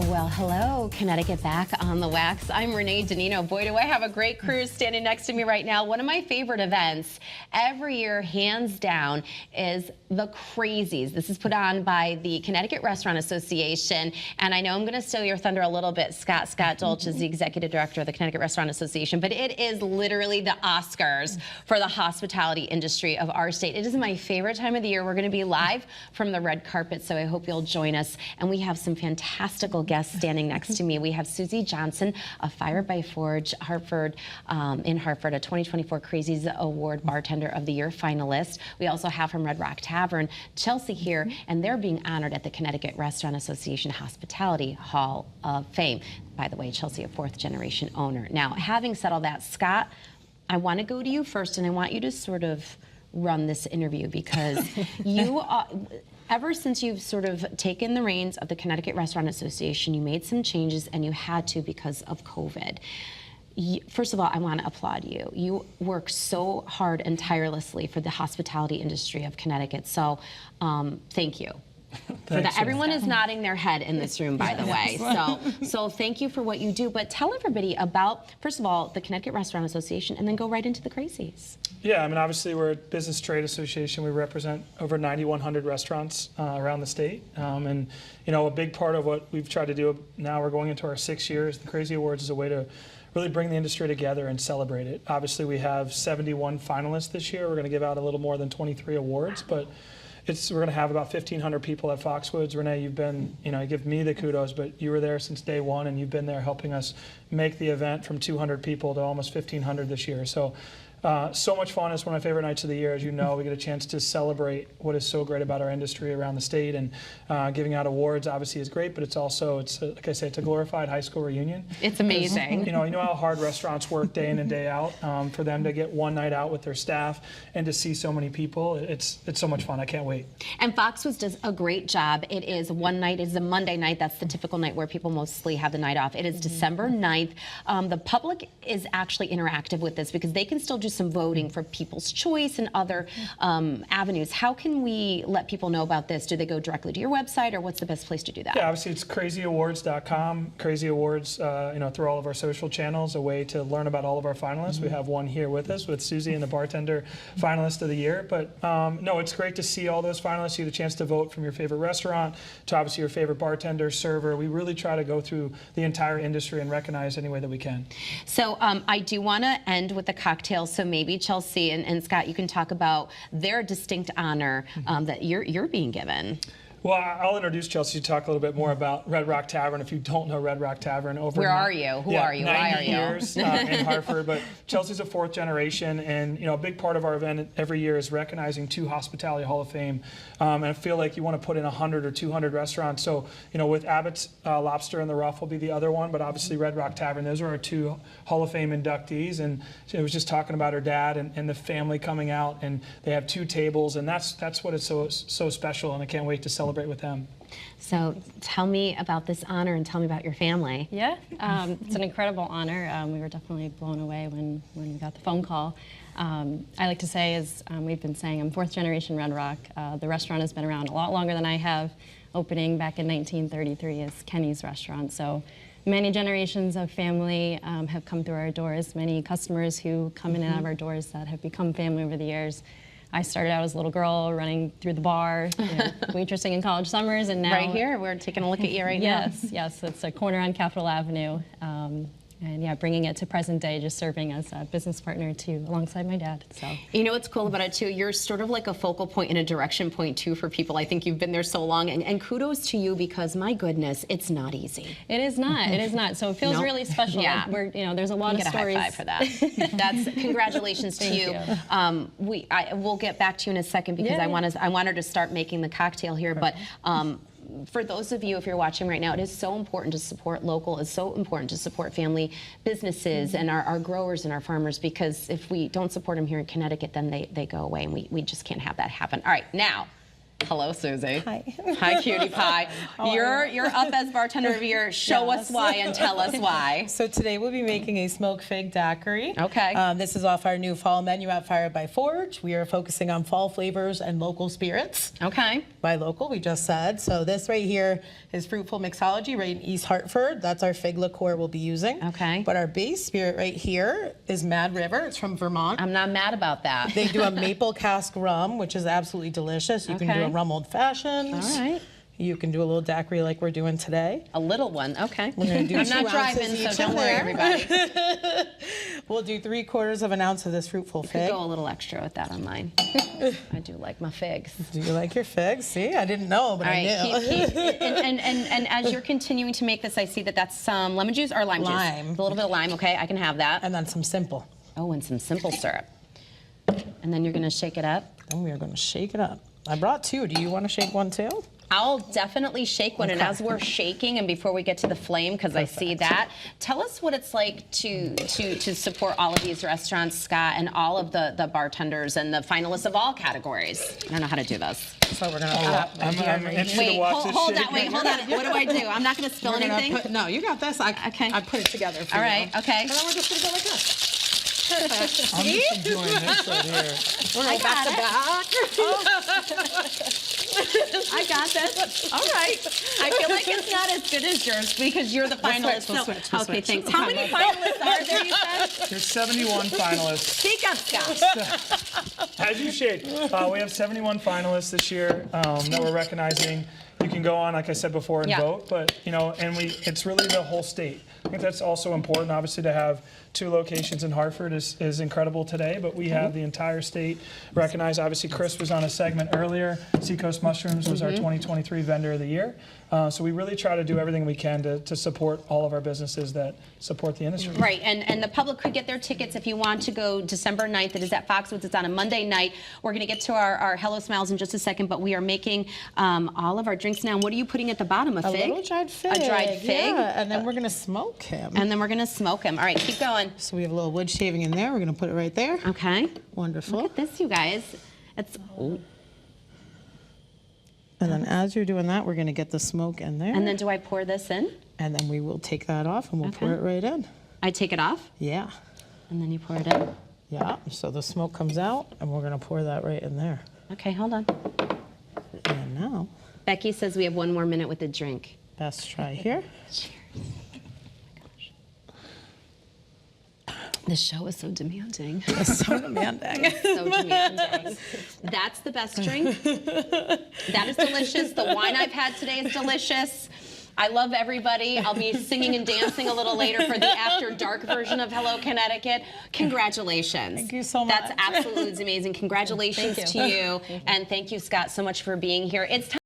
Well, hello, Connecticut back on the wax. I'm Renee Danino. Boy, do I have a great crew standing next to me right now. One of my favorite events every year, hands down, is the Crazies. This is put on by the Connecticut Restaurant Association. And I know I'm going to steal your thunder a little bit. Scott Dolch is the executive director of the Connecticut Restaurant Association. But it is literally the Oscars for the hospitality industry of our state. It is my favorite time of the year. We're going to be live from the red carpet, so I hope you'll join us. And we have some fantastical guests standing next to me. We have Susie Johnson of Fire by Forge, Hartford, in Hartford, a 2024 Crazies Award Bartender of the Year finalist. We also have from Red Rock Tavern, Chelsea here, and they're being honored at the Connecticut Restaurant Association Hospitality Hall of Fame. By the way, Chelsea, a fourth-generation owner. Now, having said all that, Scott, I want to go to you first, and I want you to sort of run this interview because you ever since you've sort of taken the reins of the Connecticut Restaurant Association, you made some changes, and you had to because of COVID. First of all, I want to applaud you. You work so hard and tirelessly for the hospitality industry of Connecticut, so thank you. For that. Everyone is nodding their head in this room, by the way. So thank you for what you do. But tell everybody about, first of all, the Connecticut Restaurant Association, and then go right into the Crazies. Yeah, I mean, obviously we're a business trade association. We represent over 9,100 restaurants around the state. And, you know, a big part of what we've tried to do, now we're going into our 6 years, the Crazy Awards is a way to really bring the industry together and celebrate it. Obviously, we have 71 finalists this year. We're going to give out a little more than 23 awards, but we're going to have about 1,500 people at Foxwoods. Renee, you've been, you know, you give me the kudos, but you were there since day one, and you've been there helping us make the event from 200 people to almost 1,500 this year. So much fun. It's one of my favorite nights of the year. As you know, we get a chance to celebrate what is so great about our industry around the state, and giving out awards obviously is great, but it's also, like I say, it's a glorified high school reunion. It's amazing. You know how hard restaurants work day in and day out. For them to get one night out with their staff and to see so many people, it's so much fun. I can't wait. And Foxwoods does a great job. It is one night. It's a Monday night. That's the typical night where people mostly have the night off. It is December 9th. The public is actually interactive with this because they can still do some voting for People's Choice and other avenues. How can we let people know about this? Do they go directly to your website, or what's the best place to do that? Yeah, obviously it's crazyawards.com. Crazy Awards, through all of our social channels, a way to learn about all of our finalists. We have one here with us with Susie and the bartender finalist of the year. But no, it's great to see all those finalists. You get a chance to vote from your favorite restaurant to obviously your favorite bartender, server. We really try to go through the entire industry and recognize any way that we can. So I do want to end with a cocktail. So maybe Chelsea and Scott, you can talk about their distinct honor that you're being given. Well, I'll introduce Chelsea to talk a little bit more about Red Rock Tavern. If you don't know Red Rock Tavern, where are you? Who are you? Why are you? 90 years in Hartford, but Chelsea's a fourth generation, and a big part of our event every year is recognizing 2 Hospitality Hall of Fame. And I feel like you want to put in 100 or 200 restaurants. So with Abbott's Lobster and the Ruff will be the other one, but obviously Red Rock Tavern. Those are our 2 Hall of Fame inductees, and she was just talking about her dad and the family coming out, and they have 2 tables, and that's what is so special, and I can't wait to celebrate with them. So tell me about this honor and tell me about your family. Yeah, it's an incredible honor. We were definitely blown away when we got the phone call. I like to say, as we've been saying, I'm 4th generation Red Rock. The restaurant has been around a lot longer than I have. Opening back in 1933 as Kenny's Restaurant. So many generations of family have come through our doors, many customers who come in and out of our doors that have become family over the years. I started out as a little girl running through the bar, waitressing in college summers, and now... Right here, we're taking a look at you right now. Yes, it's a corner on Capitol Avenue. And yeah, bringing it to present day, just serving as a business partner alongside my dad. So you know what's cool about it too? You're sort of like a focal point and a direction point too for people. I think you've been there so long, and kudos to you because my goodness, it's not easy. It is not. It is not. So it feels really special. Yeah. There's a lot of stories. A high five for that. That's congratulations to you. We'll get back to you in a second because I wanted to start making the cocktail here, but. For those of you, if you're watching right now, it is so important to support local. It's so important to support family businesses and our growers and our farmers, because if we don't support them here in Connecticut, then they go away, and we just can't have that happen. All right, now, Hello, Susie. Hi. Hi, cutie pie. You're up as bartender of the year. Show us why and tell us why. So today we'll be making a smoked fig daiquiri. Okay. This is off our new fall menu at Fire by Forge. We are focusing on fall flavors and local spirits. Okay. By local, we just said. So this right here is Fruitful Mixology right in East Hartford. That's our fig liqueur we'll be using. Okay. But our base spirit right here is Mad River. It's from Vermont. I'm not mad about that. They do a maple cask rum, which is absolutely delicious. You can do Okay. a rum old fashioned. All right. You can do a little daiquiri like we're doing today. A little one. Okay. We're gonna do I'm 2 not ounces driving, so each don't in worry, there. everybody. We'll do 3/4 of an ounce of this fruitful Could fig. go a little extra with that on mine. I do like my figs. Do you like your figs? See, I didn't know, but All I right, knew. and as you're continuing to make this, I see that that's some lemon juice or lime Lime. juice. A little bit of lime, okay, I can have that. And then some simple. Oh, and some simple syrup. And then you're gonna shake it up. Then we are going to shake it up. I brought 2. Do you want to shake one too? I'll definitely shake one, and Okay. as we're shaking, and before we get to the flame, because I see that, tell us what it's like to support all of these restaurants, Scott, and all of the bartenders and the finalists of all categories. I don't know how to do this. So we're going to I'm interested to Wait, watch this hold shake. that. Wait, hold on. What do I do? I'm not going to spill anything. No, you got this. Okay. I put it together for All you. right. Okay. And then we're just going to go like this. Perfect. I'm just enjoying this right here. We're going back to back. I got this. All right. I feel like it's not as good as yours because you're the finalist. We'll switch, we'll Okay, switch. thanks. How many finalists are there, you said? There's 71 finalists. Speak up, Scott. As you shake, we have 71 finalists this year that we're recognizing. You can go on, like I said before, and Yeah. vote, but it's really the whole state. I think that's also important. Obviously, to have 2 locations in Hartford is incredible today, but we have the entire state recognized. Obviously, Chris was on a segment earlier. Seacoast Mushrooms was our 2023 Vendor of the Year. So we really try to do everything we can to support all of our businesses that support the industry. Right, and the public could get their tickets if you want to go December 9th. It is at Foxwoods. It's on a Monday night. We're going to get to our Hello Smiles in just a second, but we are making all of our drinks now. What are you putting at the bottom? A A fig? little dried fig. A dried fig? Yeah, and then we're going to smoke him. And then we're going to smoke them. All right, keep going. So we have a little wood shaving in there. We're going to put it right there. Okay. Wonderful. Look at this, you guys. It's And then as you're doing that, we're going to get the smoke in there. And then do I pour this in? And then we will take that off and we'll pour it right in. I take it off, Yeah. and then you pour it in. Yeah. So the smoke comes out and we're going to pour that right in there. Okay, hold on. And now, Becky says we have 1 more minute with the drink. best try here. This show is so demanding. It's so demanding. So demanding. That's the best drink. That is delicious. The wine I've had today is delicious. I love everybody. I'll be singing and dancing a little later for the After Dark version of Hello Connecticut. Congratulations. Thank you so much. That's absolutely amazing. Congratulations Thank to you. And thank you, Scott, so much for being here. It's time